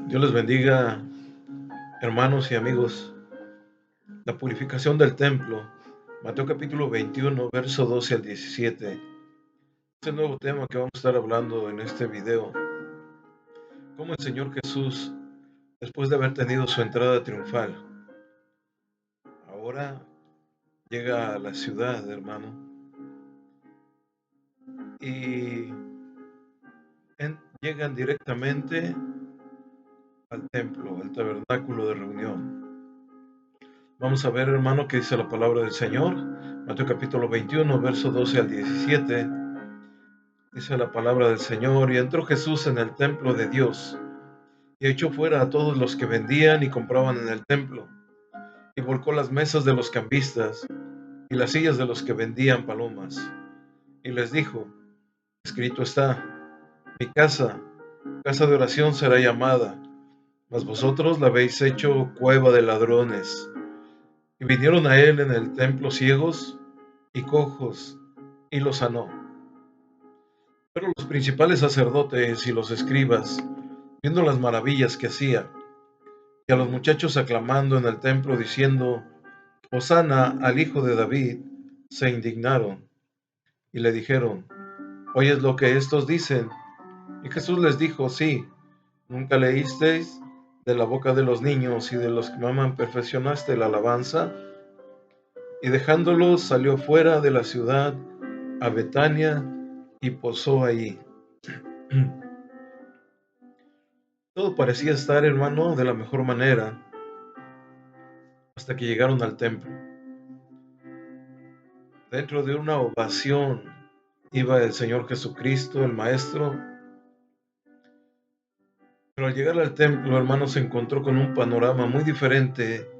Dios les bendiga, hermanos y amigos. La purificación del templo. Mateo capítulo 21, verso 12 al 17. Es el nuevo tema que vamos a estar hablando en este video. Cómo el Señor Jesús, después de haber tenido su entrada triunfal, ahora llega a la ciudad, hermano, y llegan directamente al templo, al tabernáculo de reunión. Vamos a ver, hermano, qué dice la palabra del Señor. Mateo capítulo 21, verso 12 al 17. Dice la palabra del Señor: y entró Jesús en el templo de Dios, y echó fuera a todos los que vendían y compraban en el templo, y volcó las mesas de los cambistas, y las sillas de los que vendían palomas, y les dijo: escrito está, mi casa, casa de oración será llamada, mas vosotros la habéis hecho cueva de ladrones. Y vinieron a él en el templo ciegos y cojos, y los sanó. Pero los principales sacerdotes y los escribas, viendo las maravillas que hacía, y a los muchachos aclamando en el templo diciendo: Hosana al Hijo de David, se indignaron y le dijeron: ¿oyes lo que estos dicen? Y Jesús les dijo: sí, ¿nunca leísteis de la boca de los niños y de los que maman perfeccionaste la alabanza? Y dejándolos salió fuera de la ciudad a Betania y posó allí. Todo parecía estar, hermano, de la mejor manera hasta que llegaron al templo. Dentro de una ovación iba el Señor Jesucristo, el Maestro, pero al llegar al templo, hermano, se encontró con un panorama muy diferente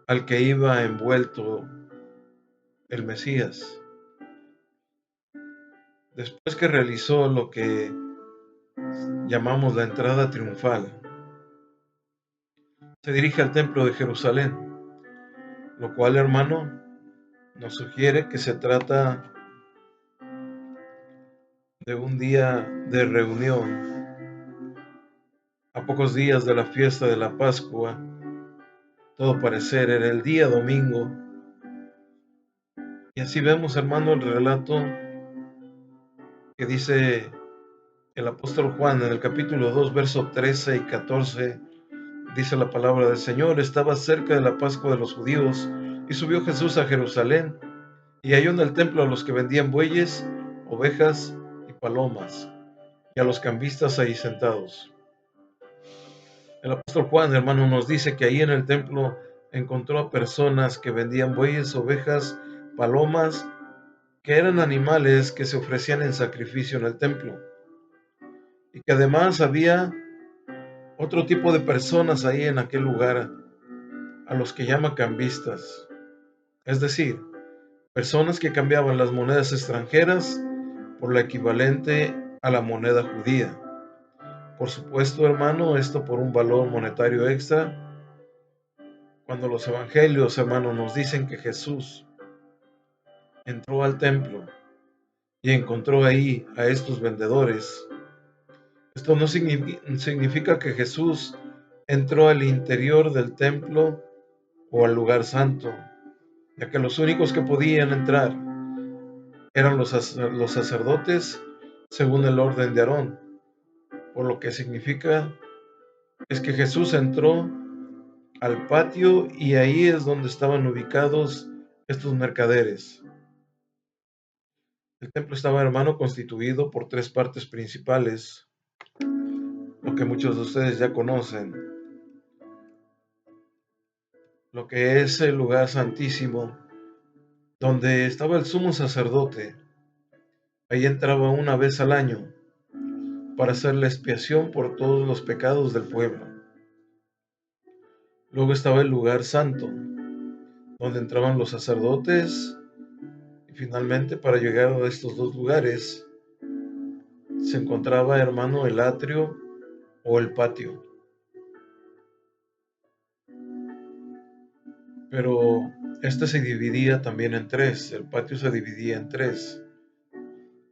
al que iba envuelto el Mesías. Después que realizó lo que llamamos la entrada triunfal, se dirige al templo de Jerusalén, lo cual, hermano, nos sugiere que se trata de un día de reunión. A pocos días de la fiesta de la Pascua, todo parecer era el día domingo. Y así vemos, hermano, el relato que dice el apóstol Juan en el capítulo 2, versos 13 y 14. Dice la palabra del Señor: estaba cerca de la Pascua de los judíos, y subió Jesús a Jerusalén, y halló en el templo a los que vendían bueyes, ovejas y palomas, y a los cambistas ahí sentados. El apóstol Juan, hermano, nos dice que ahí en el templo encontró a personas que vendían bueyes, ovejas, palomas, que eran animales que se ofrecían en sacrificio en el templo, y que además había otro tipo de personas ahí en aquel lugar, a los que llama cambistas, es decir, personas que cambiaban las monedas extranjeras por la equivalente a la moneda judía. Por supuesto, hermano, esto por un valor monetario extra. Cuando los evangelios, hermano, nos dicen que Jesús entró al templo y encontró ahí a estos vendedores, esto no significa que Jesús entró al interior del templo o al lugar santo, ya que los únicos que podían entrar eran los sacerdotes según el orden de Aarón, por lo que significa es que Jesús entró al patio y ahí es donde estaban ubicados estos mercaderes. El templo estaba, hermano, constituido por tres partes principales, lo que muchos de ustedes ya conocen: lo que es el lugar santísimo, donde estaba el sumo sacerdote. Ahí entraba una vez al año para hacer la expiación por todos los pecados del pueblo. Luego estaba el lugar santo, donde entraban los sacerdotes, y finalmente, para llegar a estos dos lugares, se encontraba, hermano, el atrio o el patio. Pero este se dividía también en tres. El patio se dividía en tres: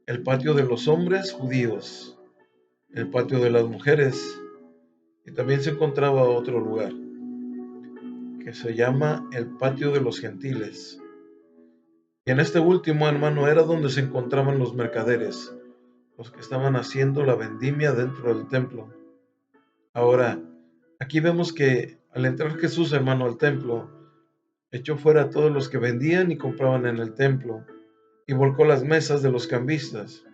el patio de los hombres judíos, el patio de las mujeres Y también se encontraba otro lugar que se llama el patio de los gentiles. Y en este último, hermano, era donde se encontraban los mercaderes, los que estaban haciendo la vendimia dentro del templo. Ahora, aquí vemos que al entrar Jesús, hermano, al templo, echó fuera a todos los que vendían y compraban en el templo y volcó las mesas de los cambistas.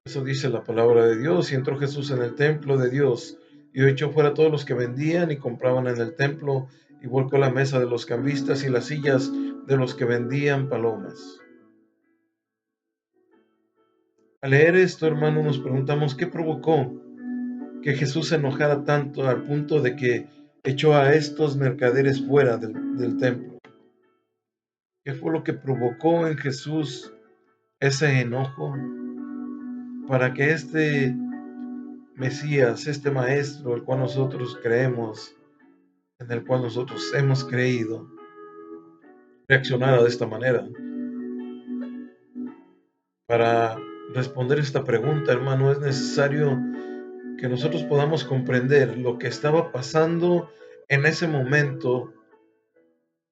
Eso dice la palabra de Dios. Y entró Jesús en el templo de Dios y echó fuera a todos los que vendían y compraban en el templo y volcó la mesa de los cambistas y las sillas de los que vendían palomas. Al leer esto, hermano, nos preguntamos qué provocó que Jesús se enojara tanto al punto de que echó a estos mercaderes fuera del templo. ¿Qué fue lo que provocó en Jesús ese enojo para que este Mesías, este Maestro, el cual nosotros creemos, en el cual nosotros hemos creído, reaccionara de esta manera? Para responder esta pregunta, hermano, es necesario que nosotros podamos comprender lo que estaba pasando en ese momento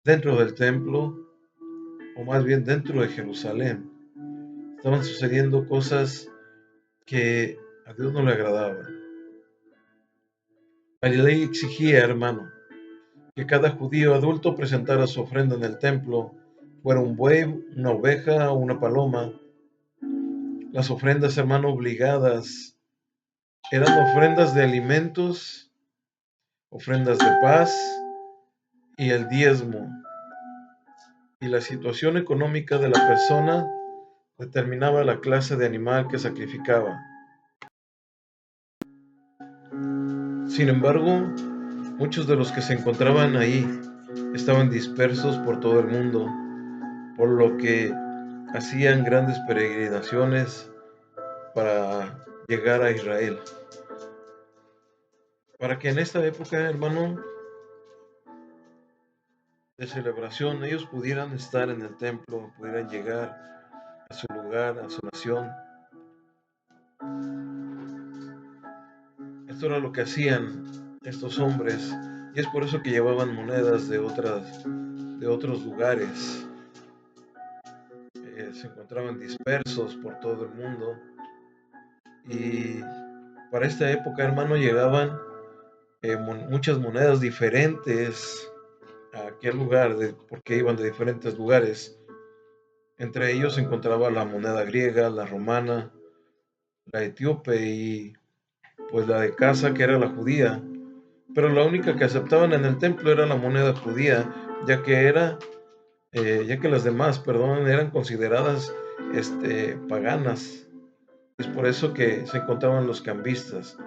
dentro del templo, o más bien dentro de Jerusalén. Estaban sucediendo cosas que a Dios no le agradaban. La ley exigía, hermano, que cada judío adulto presentara su ofrenda en el templo, fuera un buey, una oveja o una paloma. Las ofrendas, hermano, obligadas eran ofrendas de alimentos, ofrendas de paz y el diezmo. Y la situación económica de la persona determinaba la clase de animal que sacrificaba. Sin embargo, muchos de los que se encontraban ahí estaban dispersos por todo el mundo, por lo que hacían grandes peregrinaciones para llegar a Israel. Para que en esta época, hermano, de celebración, ellos pudieran estar en el templo, pudieran llegar a su lugar, a su nación. Esto era lo que hacían estos hombres, y es por eso que llevaban monedas de otros lugares. Se encontraban dispersos por todo el mundo, y para esta época, hermano, llegaban muchas monedas diferentes a aquel lugar, porque iban de diferentes lugares. Entre ellos se encontraba la moneda griega, la romana, la etíope y pues la de casa, que era la judía. Pero la única que aceptaban en el templo era la moneda judía, ya que ya que las demás, perdón, eran consideradas paganas. Es por eso que se encontraban los cambistas.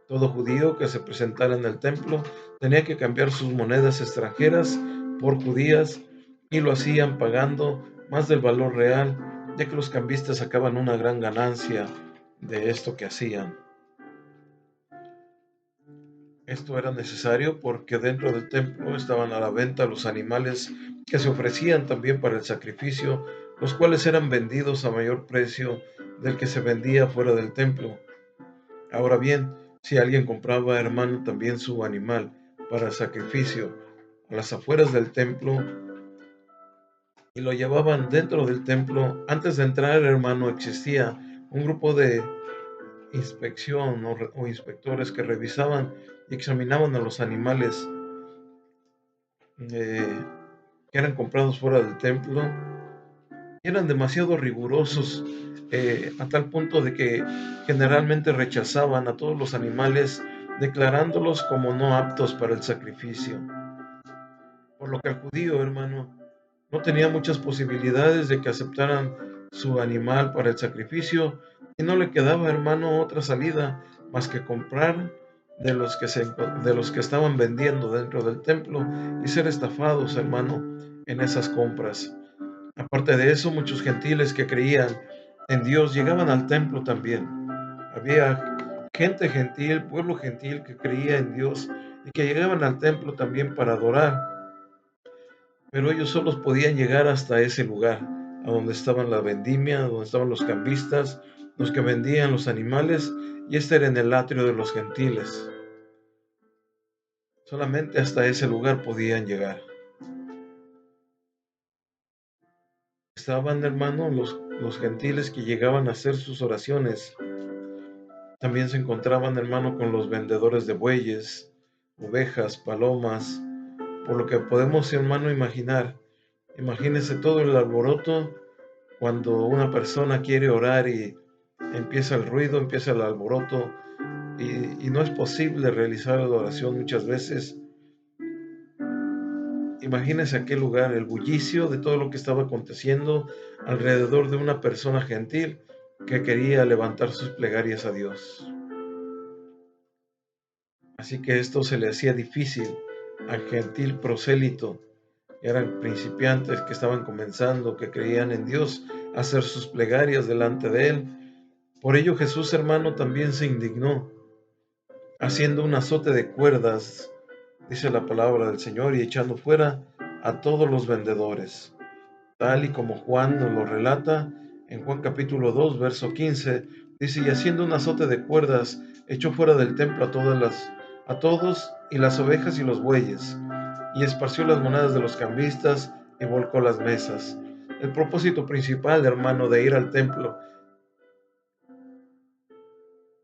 Todo judío que se presentara en el templo tenía que cambiar sus monedas extranjeras por judías, y lo hacían pagando más del valor real, ya que los cambistas sacaban una gran ganancia de esto que hacían. Esto era necesario porque dentro del templo estaban a la venta los animales que se ofrecían también para el sacrificio, los cuales eran vendidos a mayor precio del que se vendía fuera del templo. Ahora bien, si alguien compraba, hermano, también su animal para el sacrificio a las afueras del templo y lo llevaban dentro del templo, antes de entrar, hermano, existía un grupo de inspección o inspectores que revisaban y examinaban a los animales que eran comprados fuera del templo, y eran demasiado rigurosos, a tal punto de que generalmente rechazaban a todos los animales, declarándolos como no aptos para el sacrificio. Por lo que el judío, hermano, no tenía muchas posibilidades de que aceptaran su animal para el sacrificio, y no le quedaba, hermano, otra salida más que comprar de los que estaban vendiendo dentro del templo y ser estafados, hermano, en esas compras. Aparte de eso, muchos gentiles que creían en Dios llegaban al templo también. Había gente gentil, pueblo gentil que creía en Dios y que llegaban al templo también para adorar, pero ellos solos podían llegar hasta ese lugar, a donde estaban la vendimia, donde estaban los cambistas, los que vendían los animales, y este era en el atrio de los gentiles. Solamente hasta ese lugar podían llegar. Estaban, hermano, los gentiles que llegaban a hacer sus oraciones. También se encontraban, hermano, con los vendedores de bueyes, ovejas, palomas, por lo que podemos, hermano, imaginar. Imagínese todo el alboroto cuando una persona quiere orar y empieza el ruido, empieza el alboroto, y no es posible realizar la oración muchas veces. Imagínese aquel lugar, el bullicio de todo lo que estaba aconteciendo alrededor de una persona gentil que quería levantar sus plegarias a Dios. Así que esto se le hacía difícil al gentil prosélito. Eran principiantes que estaban comenzando, que creían en Dios, hacer sus plegarias delante de Él. Por ello Jesús, hermano, también se indignó, haciendo un azote de cuerdas, dice la palabra del Señor, y echando fuera a todos los vendedores. Tal y como Juan nos lo relata en Juan capítulo 2, verso 15, dice, y haciendo un azote de cuerdas, echó fuera del templo a todos, y las ovejas y los bueyes, y esparció las monedas de los cambistas, y volcó las mesas. El propósito principal, hermano, de ir al templo,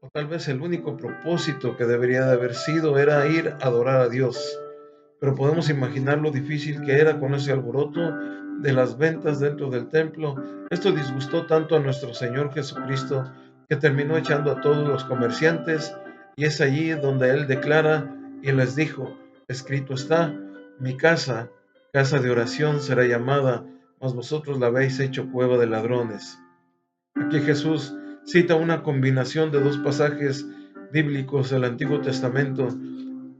o tal vez el único propósito que debería de haber sido, era ir a adorar a Dios. Pero podemos imaginar lo difícil que era con ese alboroto de las ventas dentro del templo. Esto disgustó tanto a nuestro Señor Jesucristo que terminó echando a todos los comerciantes, y es allí donde Él declara y les dijo, escrito está, mi casa, casa de oración será llamada, mas vosotros la habéis hecho cueva de ladrones. Aquí Jesús cita una combinación de dos pasajes bíblicos del Antiguo Testamento.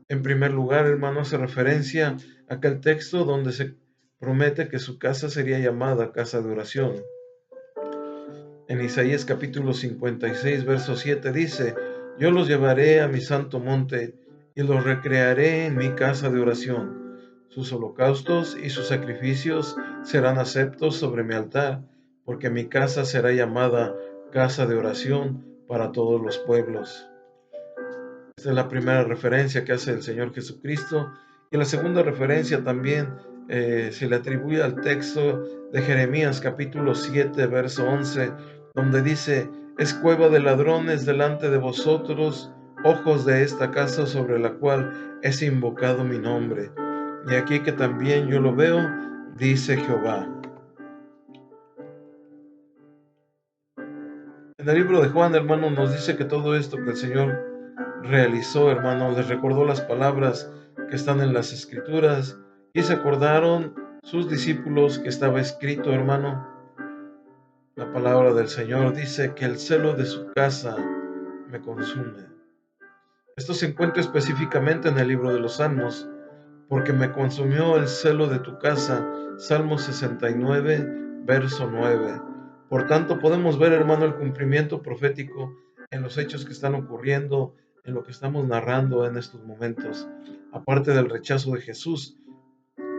En primer lugar, hermano, hace referencia a aquel texto donde se promete que su casa sería llamada casa de oración. En Isaías capítulo 56, verso 7 dice, yo los llevaré a mi santo monte y los recrearé en mi casa de oración. Sus holocaustos y sus sacrificios serán aceptos sobre mi altar, porque mi casa será llamada casa de oración para todos los pueblos. Esta es la primera referencia que hace el Señor Jesucristo. Y la segunda referencia también se le atribuye al texto de Jeremías capítulo 7, verso 11, donde dice, es cueva de ladrones delante de vosotros, ojos de esta casa sobre la cual es invocado mi nombre. Y aquí que también yo lo veo, dice Jehová. En el libro de Juan, hermano, nos dice que todo esto que el Señor realizó, hermano, les recordó las palabras que están en las Escrituras, y se acordaron sus discípulos que estaba escrito, hermano. La palabra del Señor dice que el celo de su casa me consume. Esto se encuentra específicamente en el libro de los Salmos, porque me consumió el celo de tu casa. Salmo 69, verso 9. Por tanto, podemos ver, hermano, el cumplimiento profético en los hechos que están ocurriendo, en lo que estamos narrando en estos momentos. Aparte del rechazo de Jesús,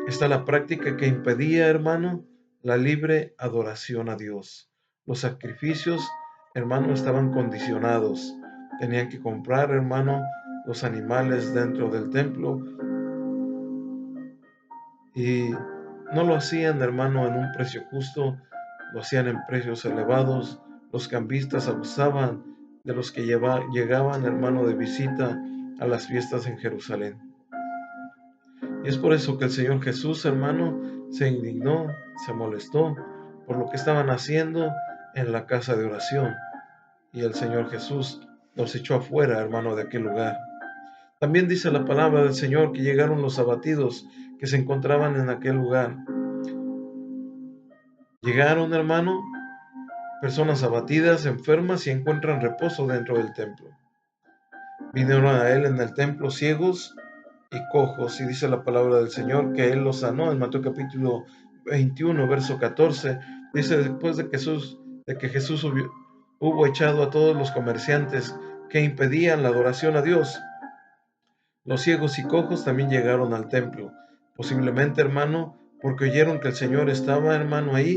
está la práctica que impedía, hermano, la libre adoración a Dios. Los sacrificios, hermano, estaban condicionados. Tenían que comprar, hermano, los animales dentro del templo, y no lo hacían, hermano, en un precio justo, lo hacían en precios elevados. Los cambistas abusaban de los que llegaban, hermano, de visita a las fiestas en Jerusalén. Y es por eso que el Señor Jesús, hermano, se indignó, se molestó por lo que estaban haciendo en la casa de oración. Y el Señor Jesús los echó afuera, hermano, de aquel lugar. También dice la palabra del Señor que llegaron los abatidos que se encontraban en aquel lugar. Llegaron, hermano, personas abatidas, enfermas, y encuentran reposo dentro del templo. Vinieron a él en el templo ciegos y cojos, y dice la palabra del Señor que él los sanó. En Mateo capítulo 21, verso 14, dice, después de que Jesús hubo echado a todos los comerciantes que impedían la adoración a Dios, los ciegos y cojos también llegaron al templo, posiblemente, hermano, porque oyeron que el Señor estaba, hermano, ahí,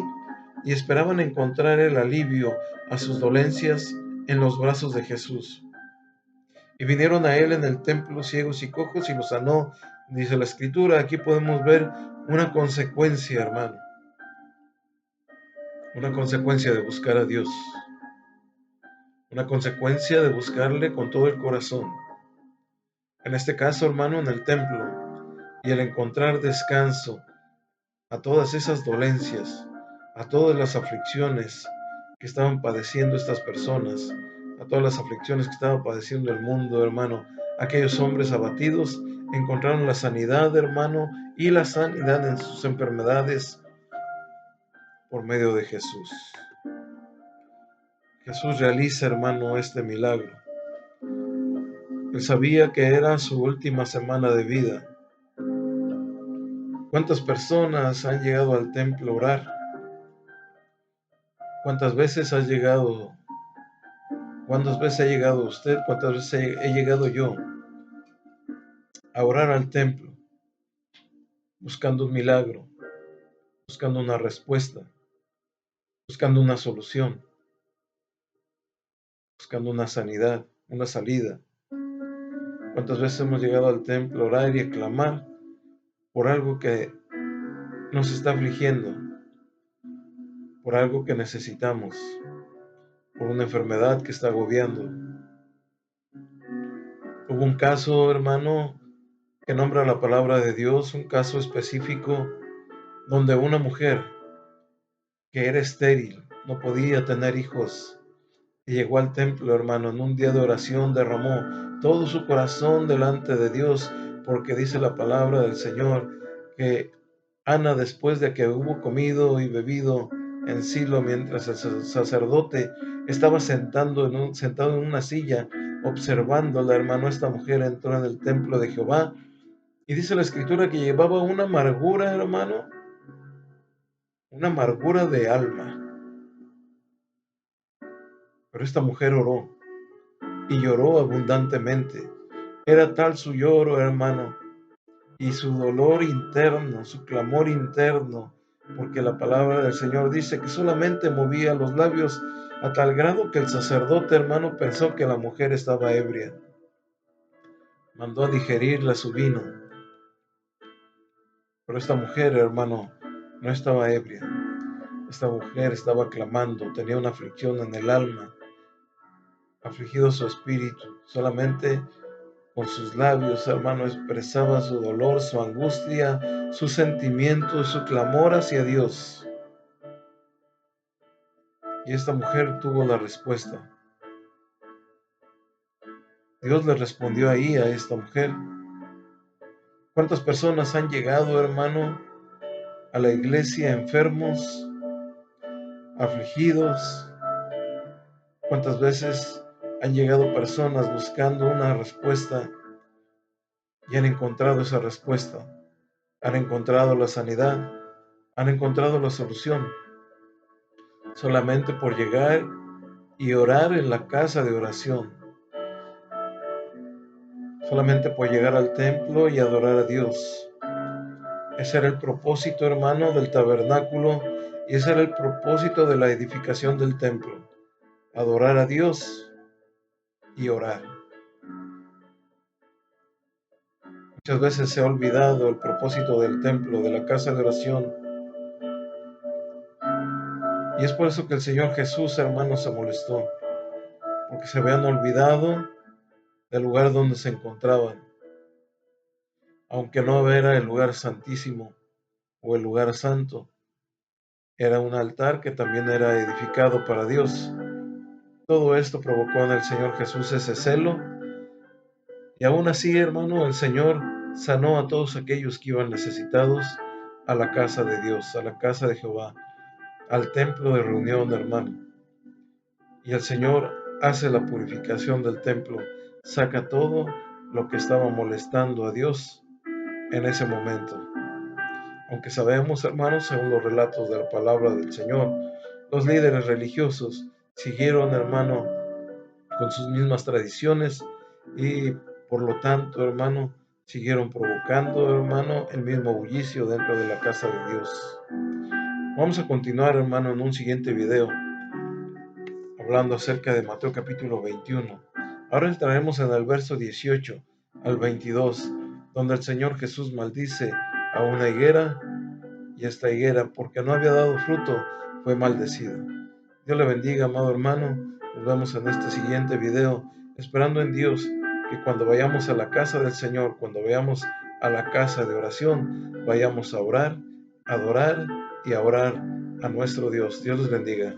y esperaban encontrar el alivio a sus dolencias en los brazos de Jesús. Y vinieron a él en el templo ciegos y cojos y los sanó. Dice la escritura, aquí podemos ver una consecuencia, hermano, una consecuencia de buscar a Dios, una consecuencia de buscarle con todo el corazón. En este caso, hermano, en el templo, y el encontrar descanso a todas esas dolencias, a todas las aflicciones que estaban padeciendo estas personas, a todas las aflicciones que estaba padeciendo el mundo, hermano. Aquellos hombres abatidos encontraron la sanidad, hermano, y la sanidad en sus enfermedades por medio de Jesús. Jesús realiza, hermano, este milagro. Él sabía que era su última semana de vida. ¿Cuántas personas han llegado al templo a orar? ¿Cuántas veces has llegado? ¿Cuántas veces ha llegado usted? ¿Cuántas veces he llegado yo a orar al templo, buscando un milagro, buscando una respuesta, buscando una solución, buscando una sanidad, una salida? ¿Cuántas veces hemos llegado al templo a orar y a clamar por algo que nos está afligiendo, por algo que necesitamos, por una enfermedad que está agobiando? Hubo un caso, hermano, que nombra la palabra de Dios, un caso específico donde una mujer que era estéril, no podía tener hijos, y llegó al templo, hermano, en un día de oración, derramó todo su corazón delante de Dios, porque dice la palabra del Señor que Ana, después de que hubo comido y bebido en Silo, mientras el sacerdote estaba sentado en una silla, observándola, hermano, esta mujer entró en el templo de Jehová, y dice la escritura que llevaba una amargura, hermano, una amargura de alma. Pero esta mujer oró, y lloró abundantemente. Era tal su lloro, hermano, y su dolor interno, su clamor interno, porque la palabra del Señor dice que solamente movía los labios a tal grado que el sacerdote, hermano, pensó que la mujer estaba ebria. Mandó a digerirle su vino. Pero esta mujer, hermano, no estaba ebria. Esta mujer estaba clamando, tenía una aflicción en el alma, afligido su espíritu. Solamente con sus labios, hermano, expresaba su dolor, su angustia, sus sentimientos, su clamor hacia Dios. Y esta mujer tuvo la respuesta. Dios le respondió ahí a esta mujer. ¿Cuántas personas han llegado, hermano, a la iglesia enfermos, afligidos? ¿Cuántas veces han llegado personas buscando una respuesta y han encontrado esa respuesta? Han encontrado la sanidad, han encontrado la solución, solamente por llegar y orar en la casa de oración, solamente por llegar al templo y adorar a Dios. Ese era el propósito, hermano, del tabernáculo, y ese era el propósito de la edificación del templo: adorar a Dios y orar. Muchas veces se ha olvidado el propósito del templo, de la casa de oración, y es por eso que el Señor Jesús, hermano, se molestó, porque se habían olvidado del lugar donde se encontraban. Aunque no era el lugar santísimo o el lugar santo, era un altar que también era edificado para Dios. Todo esto provocó en el Señor Jesús ese celo, y aún así, hermano, el Señor sanó a todos aquellos que iban necesitados a la casa de Dios, a la casa de Jehová, al templo de reunión, hermano. Y el Señor hace la purificación del templo, saca todo lo que estaba molestando a Dios en ese momento. Aunque sabemos, hermanos, según los relatos de la palabra del Señor, los líderes religiosos siguieron, hermano, con sus mismas tradiciones, y por lo tanto, hermano, siguieron provocando, hermano, el mismo bullicio dentro de la casa de Dios. Vamos a continuar, hermano, en un siguiente video, hablando acerca de Mateo capítulo 21. Ahora entraremos en el verso 18 al 22, donde el Señor Jesús maldice a una higuera, y esta higuera, porque no había dado fruto, fue maldecida. Dios le bendiga, amado hermano. Nos vemos en este siguiente video, esperando en Dios que cuando vayamos a la casa del Señor, cuando vayamos a la casa de oración, vayamos a orar, adorar y a orar a nuestro Dios. Dios les bendiga.